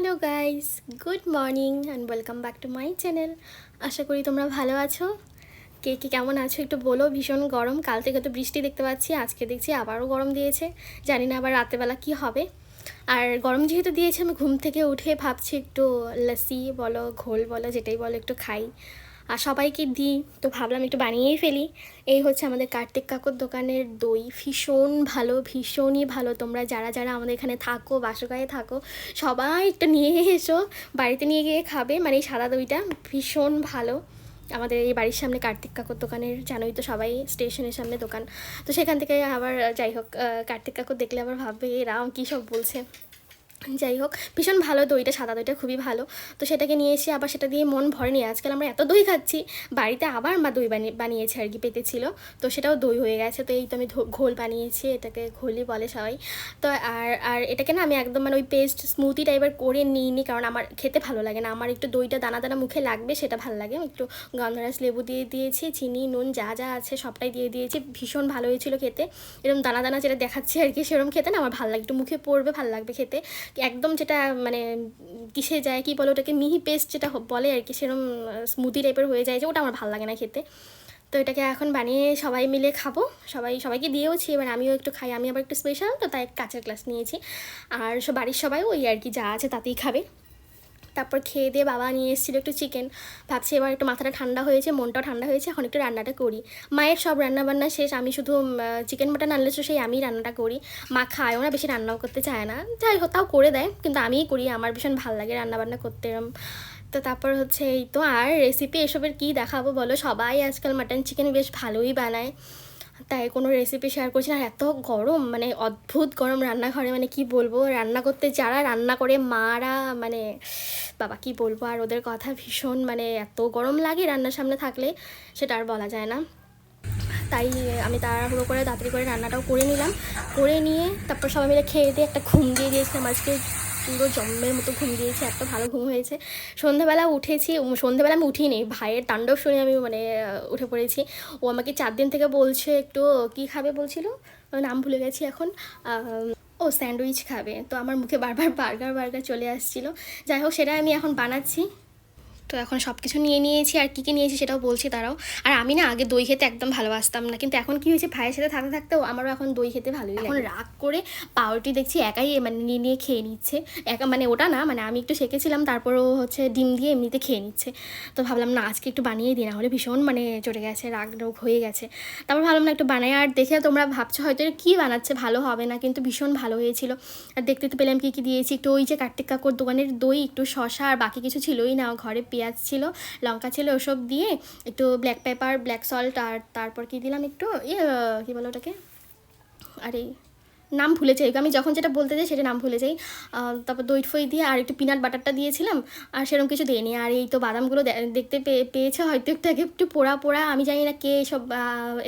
Hello guys, good morning and welcome back to my channel. আশা করি তোমরা ভালো আছো। কে কে কেমন আছো একটু বলো। ভীষণ গরম, কাল থেকে তো বৃষ্টি দেখতে পাচ্ছি, আজকে দেখছি আবারও গরম দিয়েছে। জানি না আবার রাতেরবেলা কি হবে। আর গরম যেহেতু দিয়েছে, আমি ঘুম থেকে উঠে ভাবছি একটু লস্যি বলো, ঘোল বলো, যেটাই বলো একটু খাই। আর সবাইকে দিই, তো ভাবলাম একটু বানিয়েই ফেলি। এই হচ্ছে আমাদের কার্তিক কাকুর দোকানের দই, ভীষণ ভালো, ভীষণই ভালো। তোমরা যারা যারা আমাদের এখানে থাকো, বাসুগায়ে থাকো, সবাই একটু নিয়ে এসো, বাড়িতে নিয়ে গিয়ে খাবে। মানে এই সাদা দইটা ভীষণ ভালো। আমাদের এই বাড়ির সামনে কার্তিক কাকুর দোকানের, জানোই তো সবাই, স্টেশনের সামনে দোকান। তো সেখান থেকে আবার যাই হোক, কার্তিক কাকুর দেখলে আবার ভাববে এরাও কী সব বলছে। যাই হোক, ভীষণ ভালো দইটা, সাদা দইটা খুবই ভালো। তো সেটাকে নিয়ে এসে আবার সেটা দিয়ে মন ভরেনি। আজকাল আমরা এত দই খাচ্ছি, বাড়িতে আবার মা দই বানিয়েছে আর কি, পেতেছিল। তো সেটাও দই হয়ে গেছে। তো এই তো আমি ঘোল বানিয়েছি, এটাকে ঘোলই বলে সবাই। তো আর আর এটাকে না আমি একদম মানে ওই পেস্ট স্মুথি টাইপের করে নিইনি, কারণ আমার খেতে ভালো লাগে না। আমার একটু দইটা দানা দানা মুখে লাগবে, সেটা ভালো লাগে। একটু গন্ধরাজ লেবু দিয়ে দিয়েছি, চিনি নুন যা যা আছে সবটাই দিয়ে দিয়েছি। ভীষণ ভালো হয়েছিল খেতে। এরকম দানা দানা যেটা দেখাচ্ছি আর কি, সেরকম খেতে না আমার ভালো লাগে, একটু মুখে পড়বে, ভালো লাগবে খেতে। একদম যেটা মানে কিসে যায়, কি বলে ওটাকে, মিহি পেস্ট যেটা বলে আর কি, সেরকম স্মুদি টাইপের হয়ে যায়, যে ওটা আমার ভালো লাগে না খেতে। তো এটাকে এখন বানিয়ে সবাই মিলে খাবো। সবাইকে দিয়েওছি, এবার আমিও একটু খাই। আমি আবার একটু স্পেশাল, তো তাই কাঁচের গ্লাস নিয়েছি। আর বাড়ির সবাই ওই আর কি যা আছে তাতেই খাবে। তারপর খেয়ে দিয়ে বাবা নিয়ে এসেছিলো একটু চিকেন। ভাবছি এবার একটু মাথাটা ঠান্ডা হয়েছে, মনটাও ঠান্ডা হয়েছে, এখন একটু রান্নাটা করি। মায়ের সব রান্নাবান্না শেষ, আমি শুধু চিকেন মাটন আনলে তো সেই আমি রান্নাটা করি। মা খায়ও না, বেশি রান্নাও করতে চায় না, যাই হোক তাও করে দেয়, কিন্তু আমিই করি, আমার ভীষণ ভালো লাগে রান্নাবান্না করতে এরম। তো তারপর হচ্ছে এই তো, আর রেসিপি এসবের কী দেখাবো বলো, সবাই আজকাল মাটন চিকেন বেশ ভালোই বানায়, তাই কোনো রেসিপি শেয়ার করছি না। আর এত গরম, মানে অদ্ভুত গরম রান্নাঘরে, মানে কি বলবো, রান্না করতে যারা রান্না করে মারা, মানে বাবা কি বলবো আর ওদের কথা, ভীষণ মানে এত গরম লাগে রান্নার সামনে থাকলে, সেটা আর বলা যায় না। তাই আমি তাড়াহুড়ো করে তাড়াতাড়ি করে রান্নাটাও করে নিলাম। করে নিয়ে তারপর সবাই মিলে খেয়ে দিয়ে একটা ঘুম দিয়ে দিয়েছিলাম। আজকে পুরো জম্মের মতো ঘুম দিয়েছি, এত ভালো ঘুম হয়েছে। সন্ধ্যাবেলা উঠেছি, সন্ধ্যাবেলা আমি উঠিনি, ভাইয়ের তাণ্ডব শুনে আমি মানে উঠে পড়েছি। ও আমাকে 4 দিন থেকে বলছে একটু কী খাবে বলছিল, নাম ভুলে গেছি এখন। ও স্যান্ডউইচ খাবে, তো আমার মুখে বারবার বার্গার বার্গার চলে আসছিলো। যাই হোক, সেটা আমি এখন বানাচ্ছি। তো এখন সব কিছু নিয়ে নিয়েছি, আর কী কী নিয়েছি সেটাও বলছি তারাও। আর আমি না আগে দই খেতে একদম ভালোবাসতাম না, কিন্তু এখন কী হয়েছে, ভাইয়ের সাথে থাকতে থাকতেও আমারও এখন দই খেতে ভালোই লাগে। এখন রাগ করে পাউরুটি দেখছি একাই মানে নিয়ে নিয়ে খেয়ে নিচ্ছে। একা মানে ওটা না, মানে আমি একটু শেখেছিলাম, তারপরও হচ্ছে ডিম দিয়ে এমনিতে খেয়ে নিচ্ছে। তো ভাবলাম না আজকে একটু বানিয়ে দিই, না হলে ভীষণ মানে চটে গেছে, রাগ রোগ হয়ে গেছে। তারপর ভাবলাম না একটু বানাই। আর দেখে তোমরা ভাবছো হয়তো কী বানাচ্ছে, ভালো হবে না, কিন্তু ভীষণ ভালো হয়েছিল। আর দেখতে তো পেলাম কী কী দিয়েছি, একটু ওই যে কার্তিক কাকুর দোকানের দই, একটু শশা, আর বাকি কিছু ছিলই না, ঘরে পেঁয়াজ ছিল, লঙ্কা ছিল, ওসব দিয়ে একটু ব্ল্যাক পেপার, ব্ল্যাক সল্ট, আর তারপর কি দিলাম একটু কী বলো ওটাকে, আরে নাম ভুলে যাই, আমি যখন যেটা বলতে যাই সেটা নাম ভুলে যাই। তারপর দই ফই দিয়ে আর একটু পিনাট বাটারটা দিয়েছিলাম, আর সেরকম কিছু দিইনি। আর এই তো বাদামগুলো দেখতে পেয়েছে হয়তো একটু আগে, একটু পোড়া পোড়া, আমি জানি না কে সব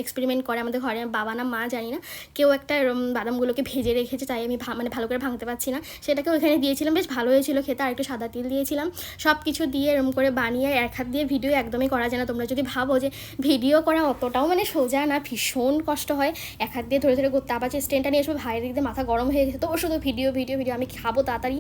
এক্সপেরিমেন্ট করে আমাদের ঘরে, বাবা না মা জানি না, কেউ একটা বাদামগুলোকে ভেজে রেখেছে, তাই আমি মানে ভালো করে ভাঙতে পারছি না। সেটাকে ওইখানে দিয়েছিলাম, বেশ ভালো হয়েছিল খেতে। আর একটু সাদা তিল দিয়েছিলাম, সব কিছু দিয়ে এরকম করে বানিয়ে। এক হাত দিয়ে ভিডিও একদমই করা যায় না, তোমরা যদি ভাবো যে ভিডিও করা অতটাও মানে সোজা না, ভীষণ কষ্ট হয় এক হাত দিয়ে ধরে ধরে করতে। আবার যে স্ট্যান্ডটা নিয়ে এসব ভাইয়ের দিকে মাথা গরম হয়ে গেছে, তো ও শুধু ভিডিও ভিডিও ভিডিও, আমি খাবো তাড়াতাড়ি।